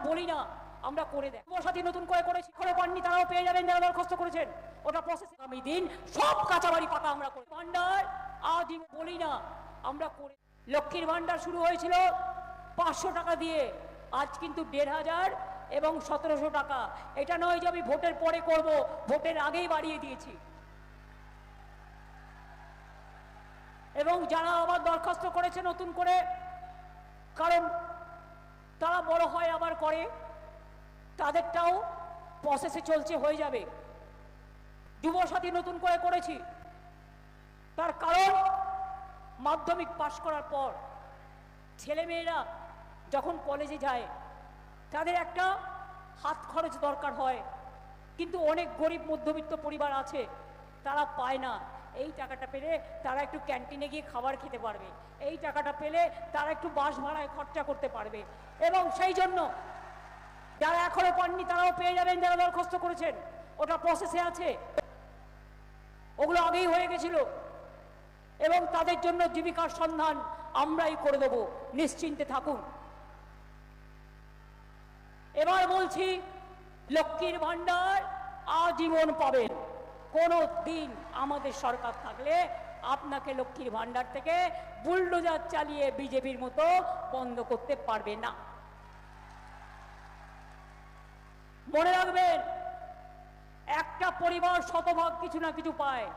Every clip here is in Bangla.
বলি না, আমরা করে দেয়। যুবসাথী নতুন করে করেছি, এখনো পাননি তারাও পেয়ে যাবেন যারা দরখাস্ত করেছেন। ওটা প্রসেস আগামী দিন সব কাঁচাবাড়ি পাকা আমরা করি। ভান্ডার আজ বলি না, আমরা করে। লক্ষ্মীর ভান্ডার শুরু হয়েছিল 500 টাকা দিয়ে, আজ কিন্তু 1500 এবং 1700 টাকা। এটা নয় যে আমি ভোটের পরে করব, ভোটের আগেই বাড়িয়ে দিয়েছি। এবং যারা আবার দরখাস্ত করেছে নতুন করে, কারণ তারা বড় হয় আবার করে, তাদেরটাও প্রসেসে চলছে, হয়ে যাবে। যুবসাথী নতুন করে করেছি, তার কারণ মাধ্যমিক পাশ করার পর ছেলেমেয়েরা যখন কলেজে যায় তাদের একটা হাত খরচ দরকার হয়, কিন্তু অনেক গরিব মধ্যবিত্ত পরিবার আছে, তারা পায় না। এই টাকাটা পেলে তারা একটু ক্যান্টিনে গিয়ে খাবার খেতে পারবে, এই টাকাটা পেলে তারা একটু বাস ভাড়ায় খরচা করতে পারবে। এবং সেই জন্য যারা এখনো পাননি তারাও পেয়ে যাবেন যারা দরখাস্ত করেছেন, ওটা প্রসেসে আছে, ওগুলো আগেই হয়ে গেছিল। এবং তাদের জন্য জীবিকার সন্ধান আমরাই করে দেব, নিশ্চিন্তে থাকুন। এবার বলছি, লক্ষ্মীর ভান্ডার আজীবন পাবেন। কোনো দিন আমাদের সরকার থাকলে আপনাকে লক্ষ্মীর ভান্ডার থেকে বুলডোজার চালিয়ে বিজেপির মতো বন্ধ করতে পারবে না। মনে রাখবেন, একটা পরিবার শতভাগ কিছু না কিছু পায়।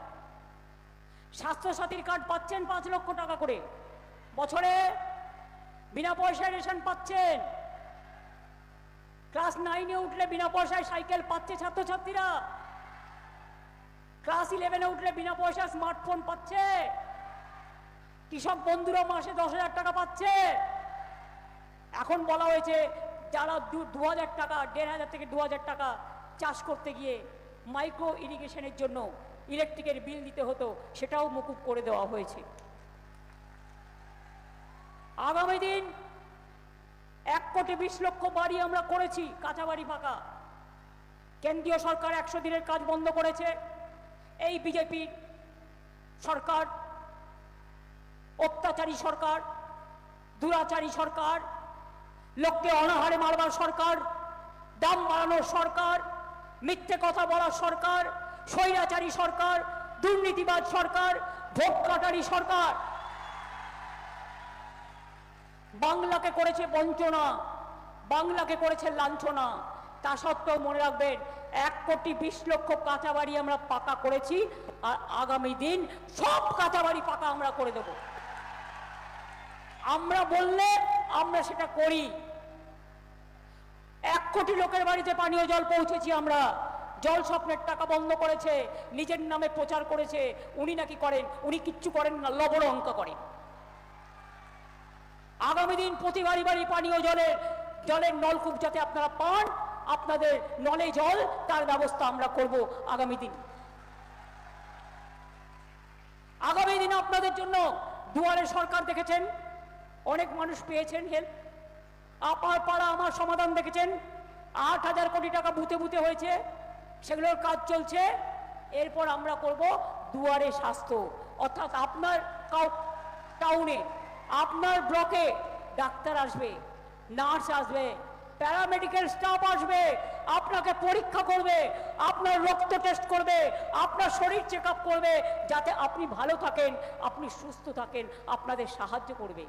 স্বাস্থ্যসাথীর কার্ড পাচ্ছেন 5 লক্ষ টাকা করে বছরে, বিনা পয়সায় রেশন পাচ্ছেন। ক্লাস 9-এ উঠলে বিনা পয়সায় সাইকেল পাচ্ছে ছাত্রছাত্রীরা, ক্লাস 11-এ উঠলে বিনা পয়সায় স্মার্টফোন পাচ্ছে। কৃষক বন্ধুরা মাসে 10,000 টাকা পাচ্ছে। এখন বলা হয়েছে যারা 2,000 টাকা, 1,500 থেকে 2,000 টাকা চাষ করতে গিয়ে মাইক্রো ইরিগেশনের জন্য ইলেকট্রিকের বিল দিতে হতো, সেটাও মকুব করে দেওয়া হয়েছে। আগামী দিন 1,20,00,000 বাড়ি আমরা করেছি, কাঁচা বাড়ি পাকা। কেন্দ্রীয় সরকার 100 দিনের কাজ বন্ধ করেছে। এই বিজেপি সরকার অত্যাচারী সরকার, দুরাচারী সরকার, লোককে অনাহারে মারবার সরকার, দাম বাড়ানোর সরকার, মিথ্যে কথা বলার সরকার, স্বৈরাচারী সরকার, দুর্নীতিবাদ সরকার, ভোট কাটারি সরকার। বাংলাকে করেছে বঞ্চনা, বাংলাকে করেছে লাঞ্ছনা। তা সত্ত্বেও মনে রাখবেন, 1,20,00,000 কাঁচা বাড়ি আমরা পাকা করেছি, আর আগামী দিন সব কাঁচা বাড়ি পাকা আমরা করে দেব। আমরা বললে আমরা সেটা করি। 1 কোটি লোকের বাড়িতে পানীয় জল পৌঁছেছি আমরা। জল স্বপ্নের টাকা বন্ধ করেছে, নিজের নামে প্রচার করেছে উনি নাকি করেন, উনি কিচ্ছু করেন না, লবণ অঙ্ক করেন। আগামী দিন প্রতি বাড়ি বাড়ি পানীয় জলের নলকূপ যাতে আপনারা পান, আপনাদের নলে জল, তার ব্যবস্থা আমরা করব আগামী দিন। আগামী দিন আপনাদের জন্য দুয়ারে সরকার দেখেছেন, অনেক মানুষ পেয়েছেন হেল্প। আপনার পাড়া আমার সমাধান দেখেছেন, 8,000 কোটি টাকা বুথে বুথে হয়েছে, সেগুলোর কাজ চলছে। এরপর আমরা করব দুয়ারে স্বাস্থ্য, অর্থাৎ আপনার টাউনে, আপনার ব্লকে ডাক্তার আসবে, নার্স আসবে, প্যারামেডিক্যাল স্টাফ আসবে, আপনাকে পরীক্ষা করবে, আপনার রক্ত টেস্ট করবে, আপনার শরীর চেক আপ করবে, যাতে আপনি ভালো থাকেন, আপনি সুস্থ থাকেন, আপনাদের সাহায্য করবে।